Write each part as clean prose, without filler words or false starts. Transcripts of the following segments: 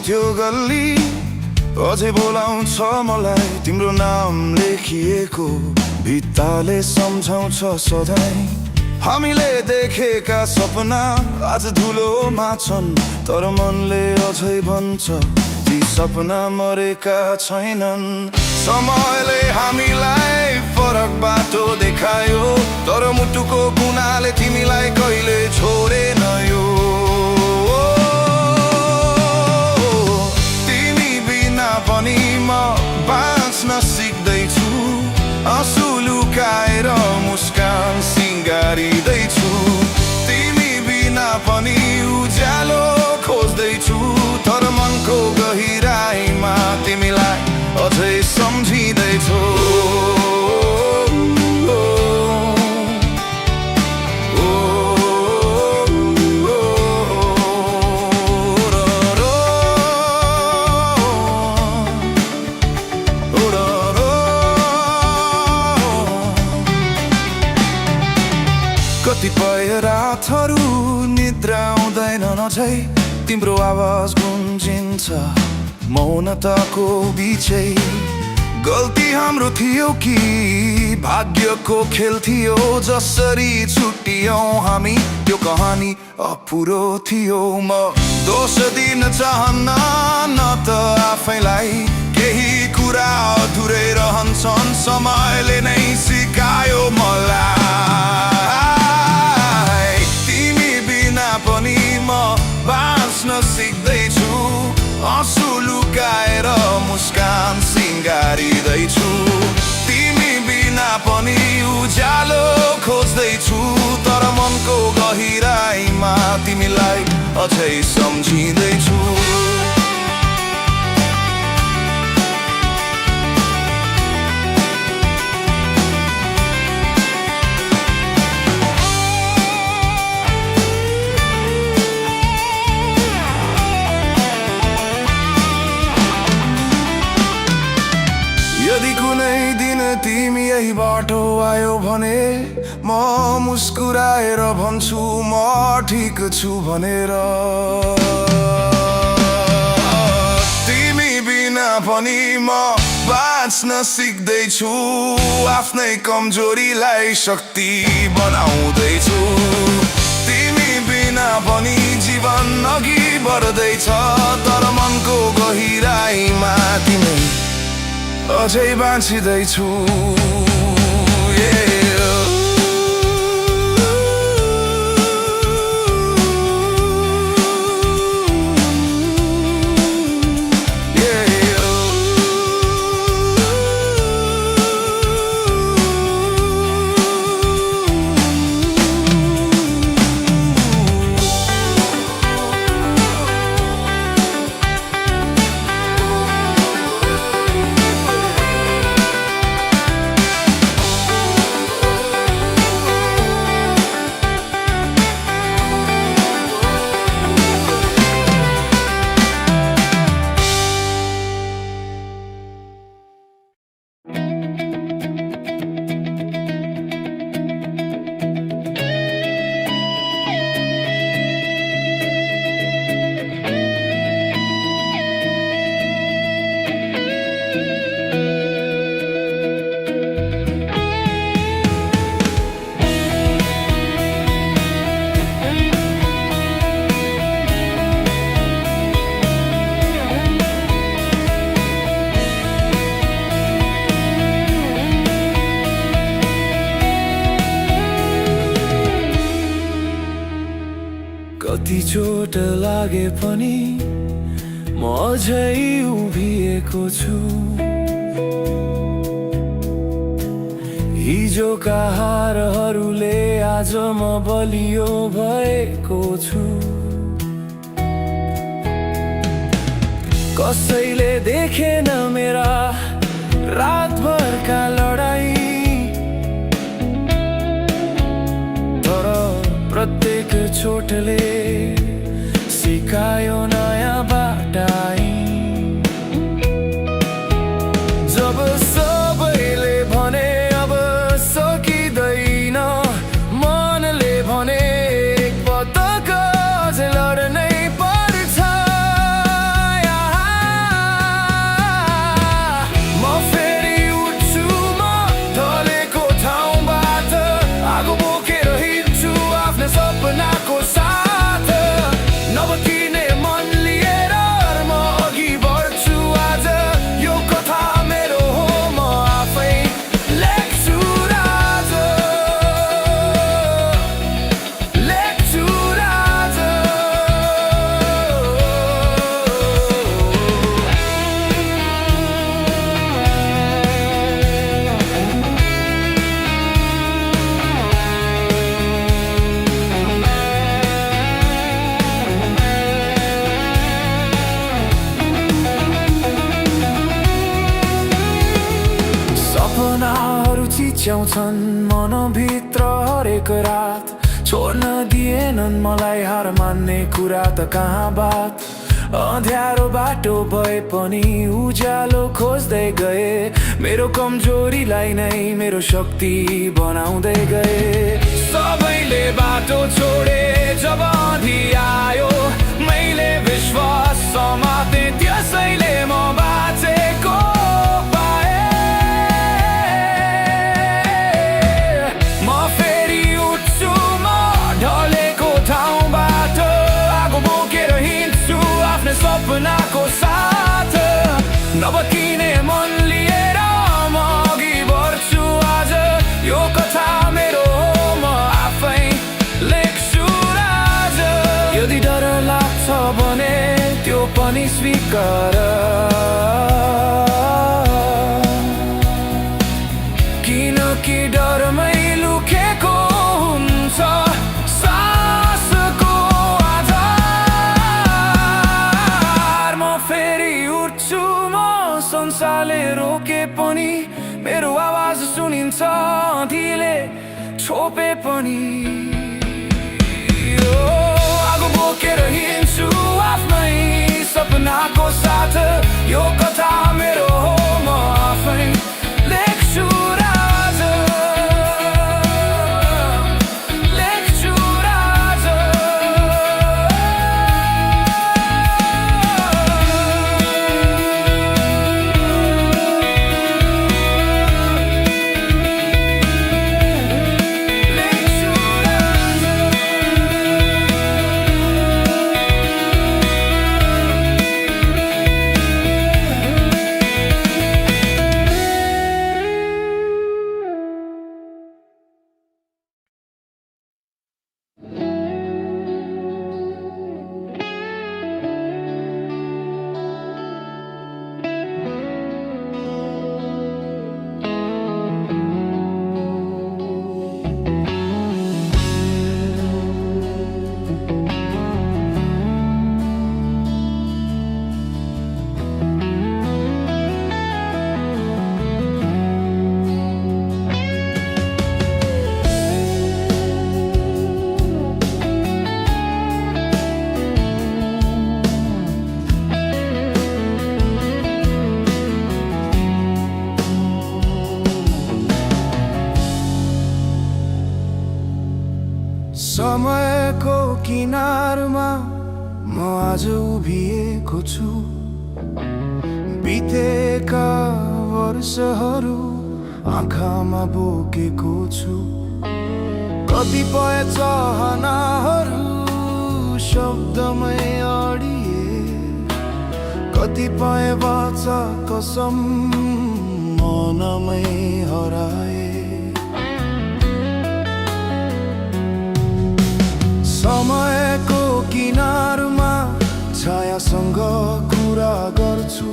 त्यो गल्ली अझै बोलाउँछ मलाई, तिम्रो नाम लेखिएको भित्ताले सम्झाउँछ सधैँ। हामीले देखेका सपना आज धुलोमा छन्, तर मनले अझै भन्छ ती सपना मरेका छैनन्। समयले हामीलाई फरक बाटो देखायो, तर मुटुको कुनाले तिमीलाई कहिले छोडेन यो। पनि म बाँच्न सिक्दैछु, आँसु लुकाएर मुस्कान सिँगारिँदैछु। तिमी बिना पनि उज्यालो खोज्दैछु, तर मनको गहिराईमा तिमीलाई अझै सम्झिँदैछु। कतिपय रातहरू निद्रा आउँदैनन्, अझै तिम्रो आवाज गुन्जिन्छ मौनताको बिचै। गल्ती हाम्रो थियो कि भाग्यको खेल थियो, जसरी छुट्टियौँ हामी त्यो कहानी अपुरो थियो। म दोष दिन चाहन्न न त आफैलाई, केही कुरा अधुरै रहन्छन्, समयले नै सिकायो मलाई। पनि म बाँच्न सिक्दैछु, आँसु लुकाएर मुस्कान सिँगारिँदैछु। तिमी बिना पनि उज्यालो खोज्दैछु, तर मनको गहिराईमा तिमीलाई अझै सम्झिँदैछु। यदि कुनै दिन तिमी यही बाटो आयो भने म मुस्कुराएर भन्छु म ठिक छु भनेर। तिमी बिना पनि म बाँच्न सिक्दैछु, आफ्नै कमजोरीलाई शक्ति बनाउँदैछु। तिमी बिना पनि जीवन अघि बढ्दैछ, तर मनको गहिराईमा तिमी अझै बाँचिँदैछु। कति चोट लागे पनि म अझै उभिएको छु। हिजोका हारहरूले आज म बलियो भएको छु। कसैले देखेन मेरा रातभरका लडाई, तर प्रत्येक चोटले सिकायो नयाँ बाटाई। जब सबैले भने अब सकिँदैन, मनले भने एक पटक अझै लड्नै पर्छ। म फेरि उठ्छु, म ढलेको ठाउँबाट आगो बोकेर हिँड्छु आफ्नो सपनाको साथ। नबकिने मन लिएर म अघि बढ्छु आज, यो कथा मेरो हो म आफै लेख्छु राज, लेख्छु राज। सपनाहरू चिच्याउँछन् मनभित्र हरेक रात, छोड्न दिएनन् मलाई हार मान्ने कुरा त कहाँ बात। अँध्यारो बाटो भए पनि उज्यालो खोज्दै गए, मेरो कमजोरीलाई नै मेरो शक्ति बनाउँदै गए। सबैले बाटो छोडे जब आँधी आयो, मैले विश्वास समाते त्यसैले म बाँचेको पाएँ। म फेरि उठ्छु, म ढलेको ठाउँबाट आगो बोकेर हिँड्छु आफ्नो सपनाको साथ। नबकिने मन लिएर म अघि बढ्छु आज, यो कथा मेरो हो म आफै लेख्छु राज। यदि डर लाग्छ भने त्यो पनि स्वीकार, किनकि डरमै लुकेको हुन्छ सासको आधार। म फेरि उठ्छु, म संसारले रोके पनि मेरो आवाज सुनिन्छ, आँधीले छोपे पनि। आगो बोकेर हिँड्छु आफ्नै सपनाको साथ, यो कथा मेरो हो म आफै लेख्छु राज, लेख्छु राज। समयको किनारमा म आज उभिएको छु, बितेका वर्षहरू आँखामा बोकेको छु। कतिपय चाहनाहरू शब्दमै अडिए, कतिपय वाचा कसम मनमै हराए। समयको किनारमा छायासँग कुरा गर्छु,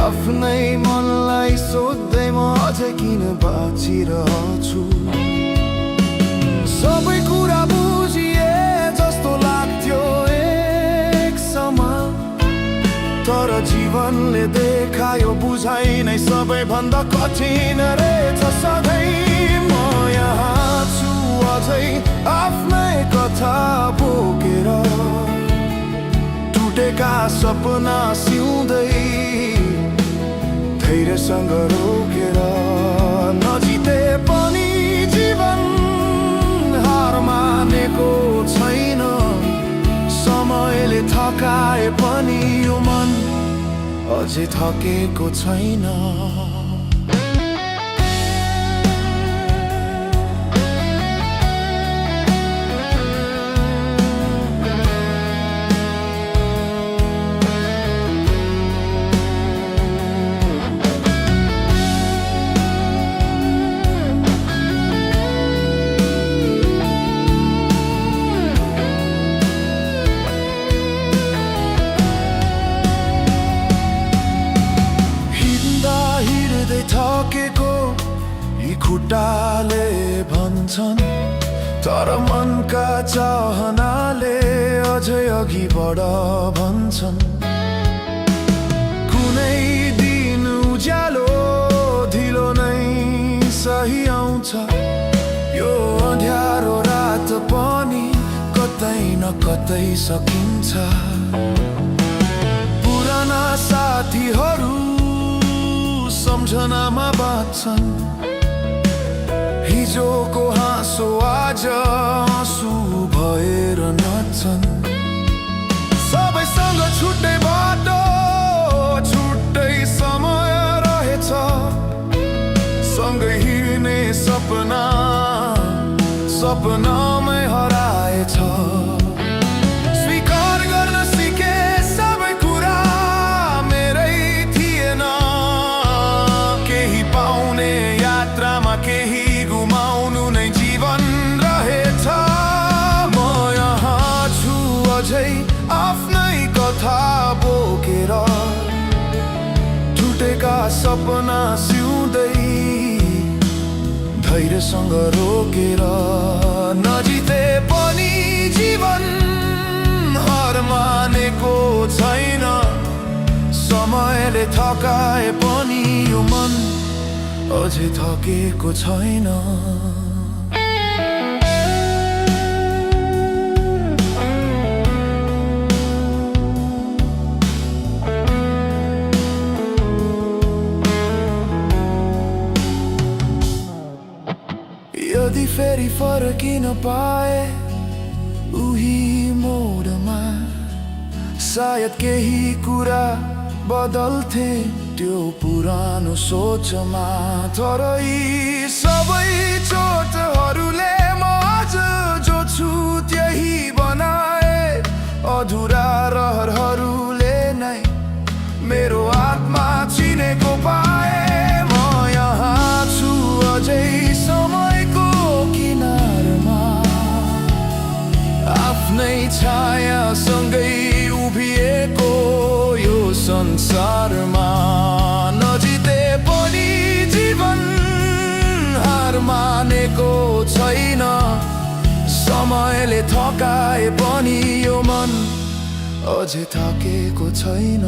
आफ्नै मनलाई सोध्दै म अझै किन बाँचिरहन्छु सबै कुरा बुझिए जस्तो लाग्थ्यो एक समय तर जीवनले देखायो बुझाइ नै सबैभन्दा कठिन रहेछ सधैँ म यहाँ छु अझै आफ्नै कथा बोकेर टुटेका सपना सिउँदै धैर्यसँग रोकेर नजिते पनि जीवन हार मानेको छैन समयले थकाए पनि यो मन अझै थकेको छैन थकेको यी खुट्टाले भन्छन् तर मनका चाहनाले अझै अघि बढ भन्छन् कुनै दिन उज्यालो ढिलो नै सही आउँछ यो अँध्यारो रात पनि कतै न कतै सकिन्छ पुराना साथीहरू सम्झनामा बाँच्छन् हिजोको हाँसो आज आँसु भएर नाच्छन् सबैसँग छुट्टै बाटो छुट्टै समय रहेछ सँगै हिँड्ने सपना सपनामै हराएछ स्वीकार गर्न सिके सबै कुरा मेरै थिएन पाउने यात्रामा केही गुमाउनु नै जीवन रहेछ म यहाँ छु अझै आफ्नै कथा बोकेर टुटेका सपना सिउँदै धैर्यसँग रोकेर नजिते पनि जीवन हार मानेको छैन समयले थकाए पनि यो मन अझै थकेको छैन यदि फेरि फर्किन पाए उही मोडमा सायद केही कुरा बदल्थे त्यो पुरानो सोचमा तर यी सबै चोटहरूले म आज जो छु त्यही बनाए अधुरा रहरहरूले नै मेरो आत्मा चिनेको पाए म यहाँ छु अझै समयको किनारमा आफ्नै छायासँगै उभिएको यो संसारमा नजिते पनि जीवन हार मानेको छैन समयले थकाए पनि यो मन अझै थकेको छैन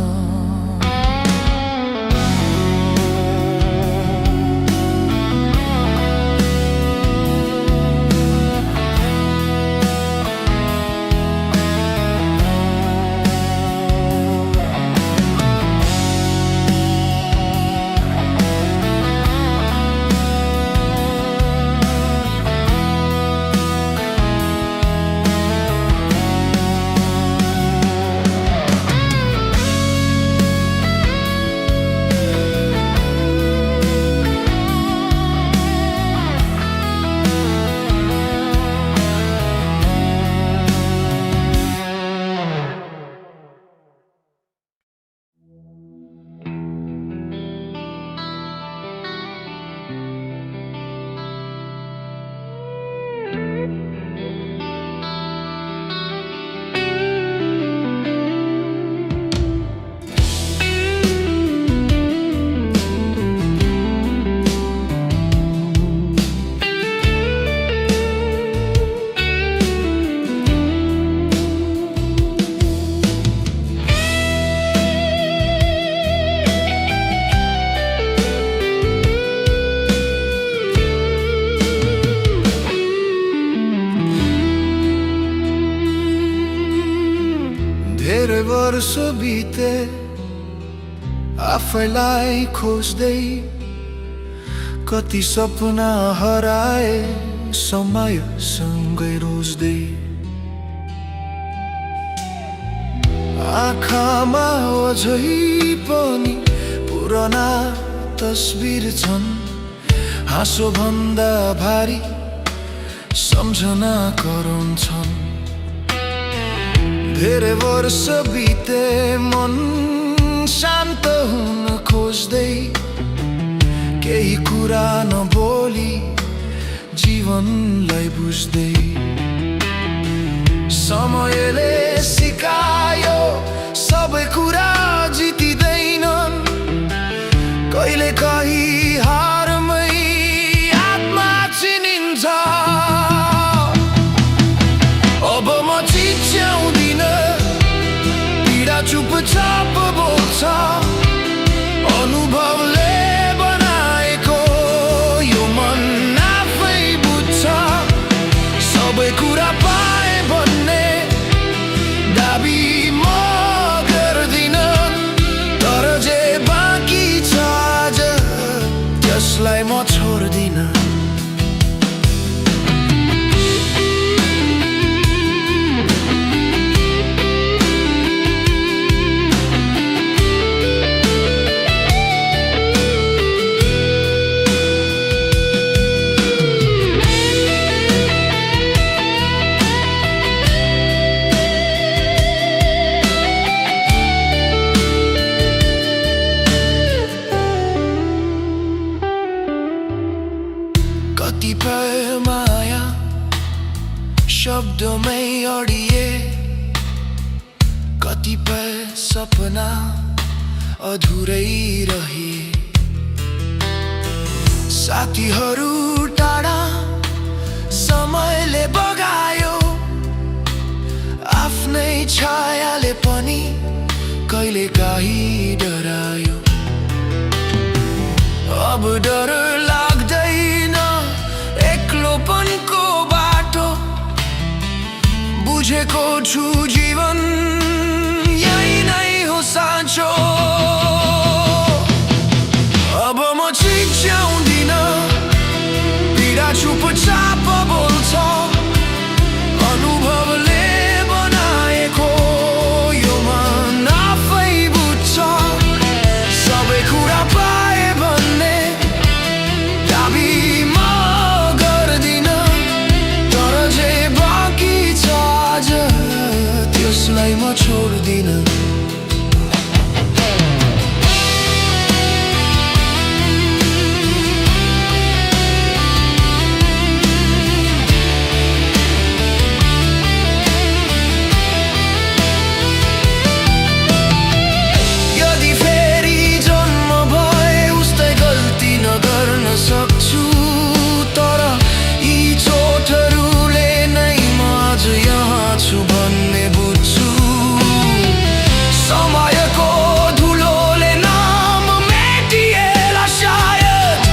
वर्ष बिते आफैलाई खोज्दै, कति सपना हराए समयसँगै रोज्दै। आँखामा अझै पनि पुराना तस्बिर छन्, हाँसो भन्दा भारी सम्झना कराउँछन्। धेरै वर्ष बिते मन शान्त हुन खोज्दै, केही कुरा नबोली जीवनलाई बुझ्दै। समयले सिकायो सबै कुरा जितिँदैनन्, कहिले कहीँ हारमै आत्मा चिनिन्छ। अब म चिच्याउँदिन, पीडा चुपचाप बोल्छ। अनुभवले बनाएको यो मन आफै बुझ्छ। सबै कुरा पाए भन्ने दाबी म गर्दिन, तर जे बाँकी छ आज त्यसलाई म छोड्दिन। कतिपय माया शब्दमै अडिए, कतिपय सपना अधुरै रहे। साथीहरू टाढा समयले बगायो, आफ्नै छायाले पनि कहिले काहीँ डरायो। अब डर लाग्दैन एक्लोपनको बाटो, बुझेको छु जीवन यही नै हो साँचो। अब म चिच्याउँदिन, पीडा चुपचाप बोल्छ। अनुभवले बनाएको यो मन आफै बुझ्छ। सबै कुरा पाए भन्ने दाबी म गर्दिन, तर जे बाँकी छ आज त्यसलाई म छोड्दिन। यदि फेरि जन्म भए उस्तै गल्ती नगर्न सक्छु, तर यी चोटहरूले नै म आज यहाँ छु भन्ने बुझ्छु। समयको धुलोले नाम मेटिएला सायद,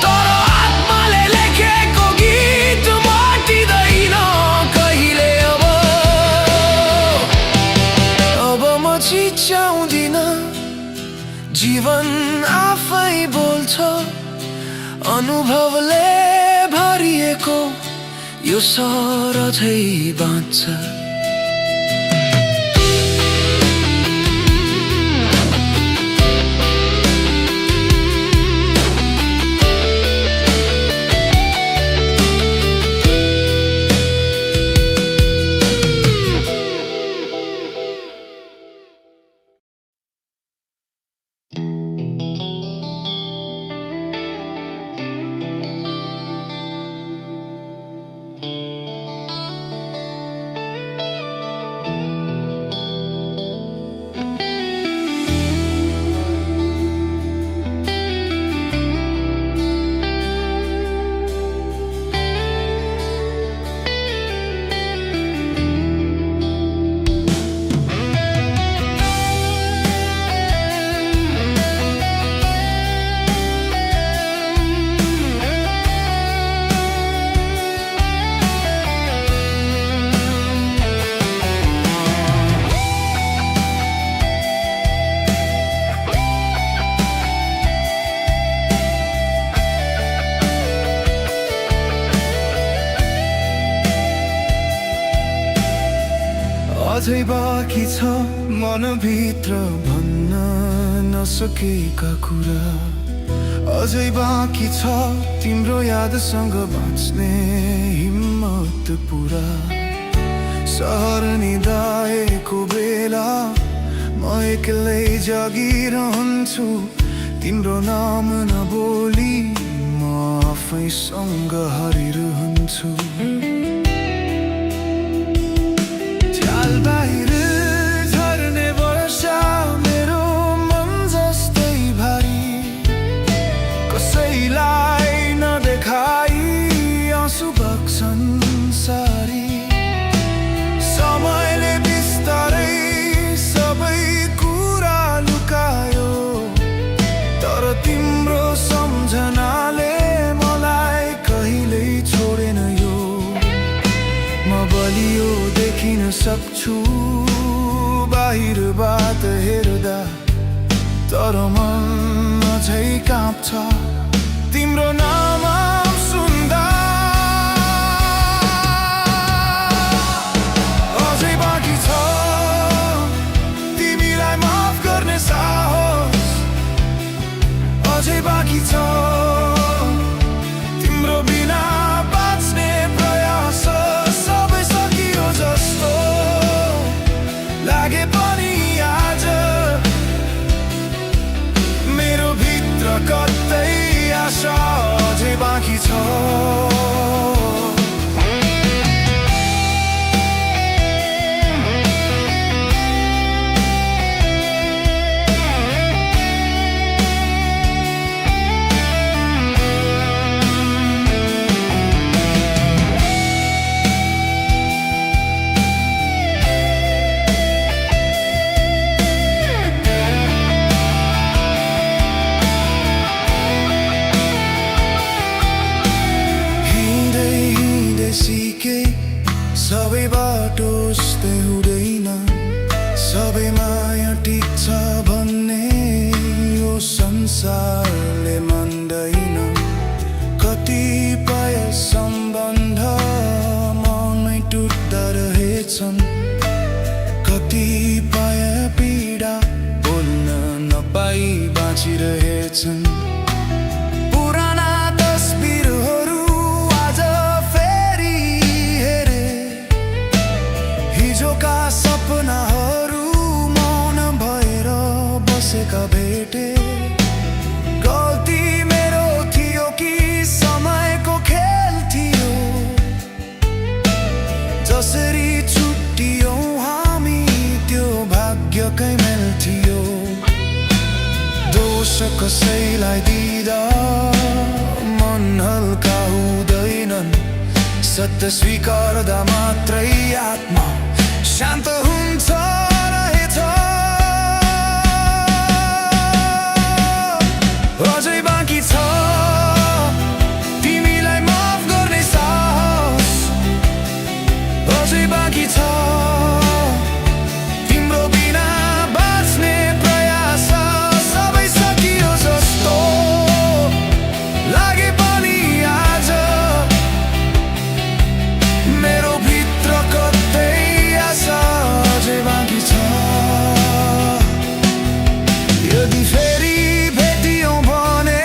तर आत्माले लेखेको गीत माटिँदैन कहिले। अब म चिच्याउँदिन, जीवन आफै बोल्छ। अनुभवले भरिएको यो सहर अझै बाँच्छ। अझै बाँकी छ मनभित्र भन्न नसकेका कुरा। अझै बाँकी छ तिम्रो यादसँग बाँच्ने हिम्मत पुरा। सहर निदाएको बेला म एक्लै जागिरहन्छु, तिम्रो नाम नबोली म आफैसँग हारिरहन्छु। चाल बाहिर झर्ने वर्षा मेरो मन जस्तै भारी, कसैलाई नदेखाई आँसु बग्छन् सारी। समयले बिस्तारै सबै कुरा लुकायो, तर तिम्रो सम्झनाले मलाई कहिल्यै छोडेन यो। म बलियो देखिन सक्छु बाहिरबाट हेर्दा, तर मन अझै काँप्छ तिम्रो नाम सुन्दा। अझै बाँकी छ तिमीलाई माफ गर्ने साहस, अझै बाँकी छ तिम्रो बिना बाँच्ने प्रयास। सबै सकियो जस्तो लागे पनि आज मेरो भित्र कतै आशा अझै बाँकी छ। सबै बाटो उस्तै हुँदैन, सबै माया टिक्छ भन्ने यो संसारले मान्दैन। कतिपय सम्बन्ध मनै टुट्दा रहेछन्, कतिपय पीडा बोल्न नपाई बाँचिरहेछन्। पुराना तस्बिरहरू आज फेरि हेरे, हिजोका सपनाहरू मौन भएर बसेका भेटे। गल्ती मेरो थियो कि समयको खेल थियो, जसरी छुट्टियौँ हामी त्यो भाग्यकै मेल थियो। दोष कसैलाई दिँदा मन हल्का हुँदैनन्, सत्य स्वीकार्दा मात्रै आत्मा शान्त हुन्छ रहेछ। अझै बाँकी छ तिमीलाई माफ गर्ने साहस, अझै बाँकी छ तिम्रो बिना बाँच्ने प्रयास। सबै सकियो जस्तो लागे पनि आज मेरो भित्र कतै आशा अझै बाँकी छ। यदि फेरि भेटियौँ भने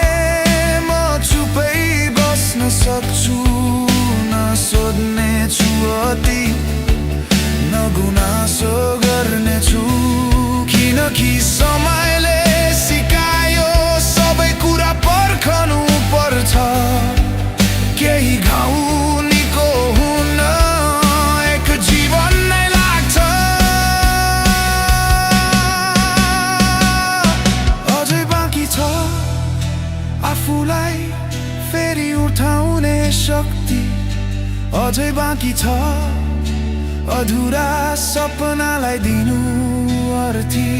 म चुपै बस्न सक्छु, नसोध्नेछु अति नगुनासो गर्नेछु। किनकि समयले सिकायो सबै कुरा पर्खनु पर्छ, केही घाउ निको हुन एक जीवन नै लाग्छ। अझै बाँकी छ आफूलाई फेरि उठाउने शक्ति, अझै बाँकी छ अधुरा सपनालाई दिनु अर्थी।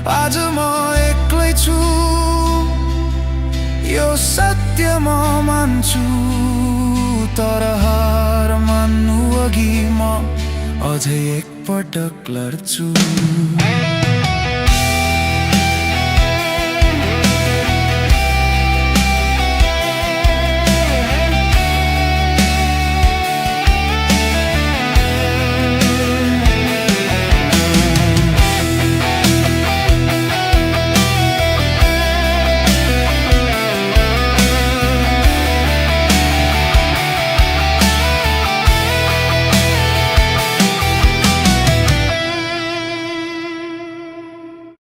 आज म एक्लै छु यो सत्य म मान्छु, तर हार मान्नु अघि म अझै एकपटक लड्छु।